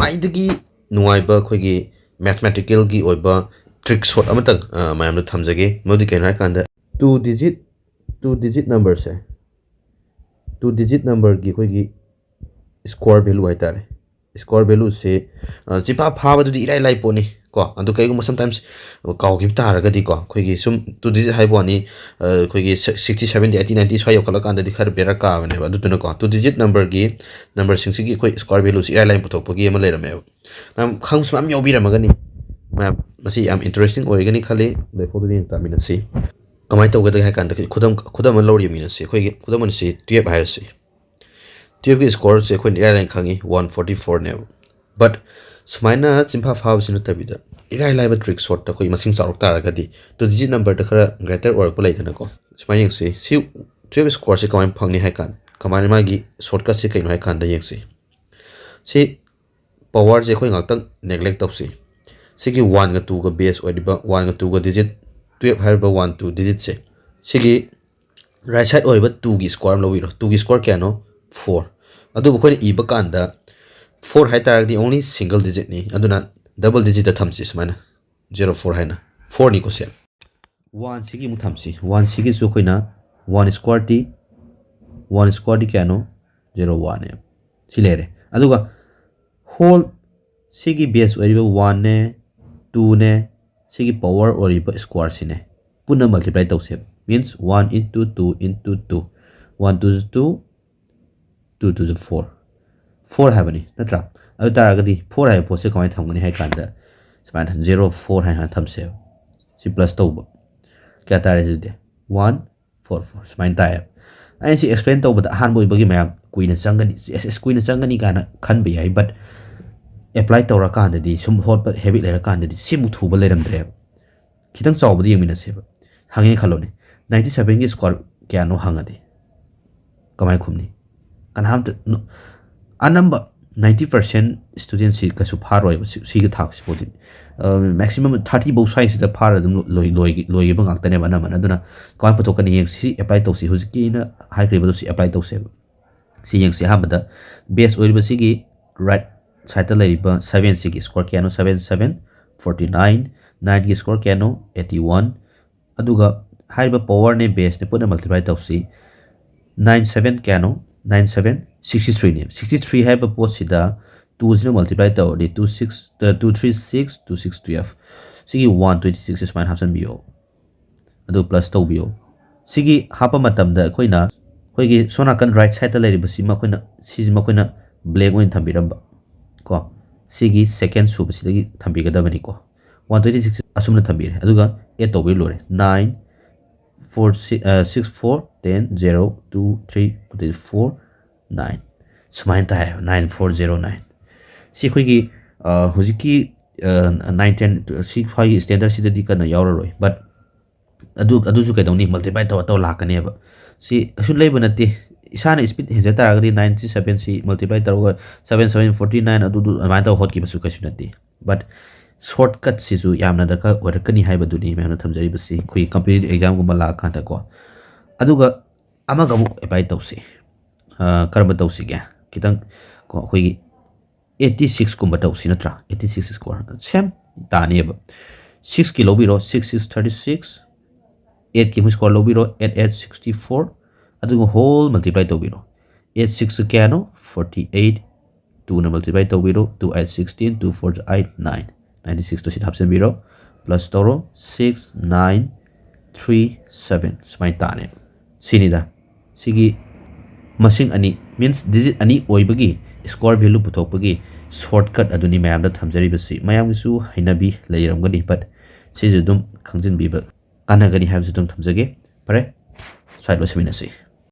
ꯈ꯭ꯋꯥꯏꯗꯒꯤ ꯅꯨꯡꯉꯥꯏꯕ ꯑꯩꯈꯣꯏꯒꯤ ꯃꯦꯊꯃꯦꯇꯤꯀꯦꯜꯒꯤ ꯑꯣꯏꯕ ꯇ꯭ꯔꯤꯛ ꯁꯣꯠ ꯑꯃꯇꯪ ꯃꯌꯥꯝꯗ ꯊꯝꯖꯒꯦ ꯃꯗꯨꯗꯤ ꯀꯩꯅꯣ ꯍꯥꯏꯀꯥꯟꯗ टू डिजिट नंबर से टू डिजिट नंबर की अखोई स्क्वायर वैल्यू है स्क्वायर वैल्यू से चिपा फाबदुदी इराई लाई पोनी को अदु कईगुम समटाइम्स काउगिब तारगदी को अखोई सुम टू डिजिट हाइबोनी अखोई 60 70 80 90 स्वाय योखल कांददी खर बेरा काबने अदुतुन को टू डिजिट नंबर की नंबर सिंगसी अखोई स्क्वायर वैल्यू इराई लाई पुथोकपगी अमा लेरमे मैम खंगसु मैम योबिरमगनी मैम मसी याम इंटरेस्टिंग ओइगनी खले लेफोदु यें तामिनसी कमाई तौगदे है कांद खुदम लौरी मीनसी अखोई खुदम से 12 हायरसी 12 की स्कोर से अखोई इराई लाई खंगी 144 ने बट सुमाइना चिंफा फाबसिन तबिदा इराई लाइब ट्रिक शॉट अखोई मसिंग चारक तारगदी टू डिजिट नंबर द खरा ग्रेटर ओरक लैदनको सुमाइन यंगसे सी 12 स्कोर से कमाई फंगनी है कान कमाई मागी शॉर्टकट से कइनो है कान द यंगसे सी पावर जे अखोई ngaktang नेग्लेक्ट तौसी सिगी 1 गा 2 गा बेस ओइदिबा 1 गा 2 गा डिजिट 12 हाइबा 1 2 डिजिट से सिगी राइट साइड ओइबा 2 की स्कोर लविरो 2 की स्कोर क्या नो 4 अदु बखोइ इबा कांदा 4 है तारगदी ओनली सिंगल डिजिट नि अदुना डबल डिजिट द थमसी सुमाइना 04 हैना 4 नि को से 1 सिगी मु थमसी 1 सिगी सु खोइना 1 स्क्वायर टी क्या नो 01 है सिलेरे अदुगा होल सिगी बेस ओइबा 1 ने 2 ने सिगी पावर ओइबा स्क्वायर सिने पुनः मल्टीप्लाई तौसे मींस 1 into 2 into 2 1 2 2 2 2 4 4 है बनी नत्रा अब तारगदी 4 है पोसे कमाई थमगनी है कांदा समान 04 है थमसे सी प्लस तौब क्या तारे जुदे 1 4 4 समान ताय आई सी एक्सप्लेन तौब हान बोई बगी मैम कुइना चंगनी एस कुइना चंगनी काना खन बि है बट एप्लाई तौरा कांददी सुम हॉट हैबिट लेरा कांददी सिमु थुबा लेरमद्रे खितंग चावबदी यंगमिनसेब हांगे खलोने 97 की स्कोर क्या नो हांगदी कमाई खुमनी कनाम अनंब 90% स्टूडेंट सी कसु फारोय सी के थाक स्पोर्ट मैक्सिमम 30 बौ साइज द फार दम लोय बंगाक्तने बना मन अदुना कौन पतोकनी यंग सी अप्लाई तौसी हुजकी ना हाई क्रेबल सी अप्लाई तौसे सी यंग सी हाबदा बेस ओइल बसिगी राइट साइड लाइबा 7 सी की स्कोर क्या नो 7 7 49 9 की स्कोर क्या नो 81 अदुगा हाइबा पावर ने बेस ने पुना मल्टीप्लाई तौसी 97 क्या नो 97 63 ने 63 है पोस्ट सिदा 2 से मल्टीप्लाई तौदी 26 236 2612 सिगी 126 इस माइन हाप्सन बियो अदु प्लस तौबियो सिगी हापा मतम दा कोइना कोइगी सोना कन राइट साइड ता लेरिबा सिमा कोइना सिजिमा कोइना ब्लैक ओइन थंबिरंबा को सिगी सेकंड सुब सिदगी थंबिगदबनी को 126 असुमना थंबिरे अदुगा ए तौबि लोरे 9 4 6 4 10 0 2 3 4 9 सुमाइन ता है 9409 सी खोइगी हुजिकी 9 10 सी फाइ स्टैंडर्ड सिददी कना यावररोय बट अदु सु कैदौनी मल्टीप्लाई तो लाकनेबा सी असु लेबा नते इसाना स्पीड हेजा तारगदी 97 सी मल्टीप्लाई तरोगा 7749 अदु अमाइन तो हॉट की बसु कैसु नते बट शॉर्टकट सिसु यामना दरका वरकनी हाइबदुनी मैंने थमजरी बसी कोई कॉम्पिटिटिव एग्जाम गुमा ला खांता को अदुगा अमगा मु अप्लाई तौसी करब तौसी क्या कितंग को कोई 86 कुंबा तौसी नत्रा 86 स्कोर सेम तानेब 6 की लोबिरो 6 6 36 8 की स्कोर लोबिरो 8 8 64 अदुगा होल मल्टीप्लाई तौबिरो 8 6 क्या नो 48 2 न मल्टीप्लाई तौबिरो 2 8 16 2 4 8 9 96 तो सिट हाप्सन बिरो प्लस तोरो 6 9 3 7 स्माइ ताने सिनिदा सिगी मसिंग अनि मीन्स डिजिट अनि ओइबगी स्कोर वैल्यू पुथोकपगी शॉर्टकट अदुनी मैम द थमजरी बसी मयामगिसु हैनबी लेरमगनी बट सिजु दुम खंजिन बिबा कानागनी हाबसु दुम थमजगे परे साइड बसमिनसी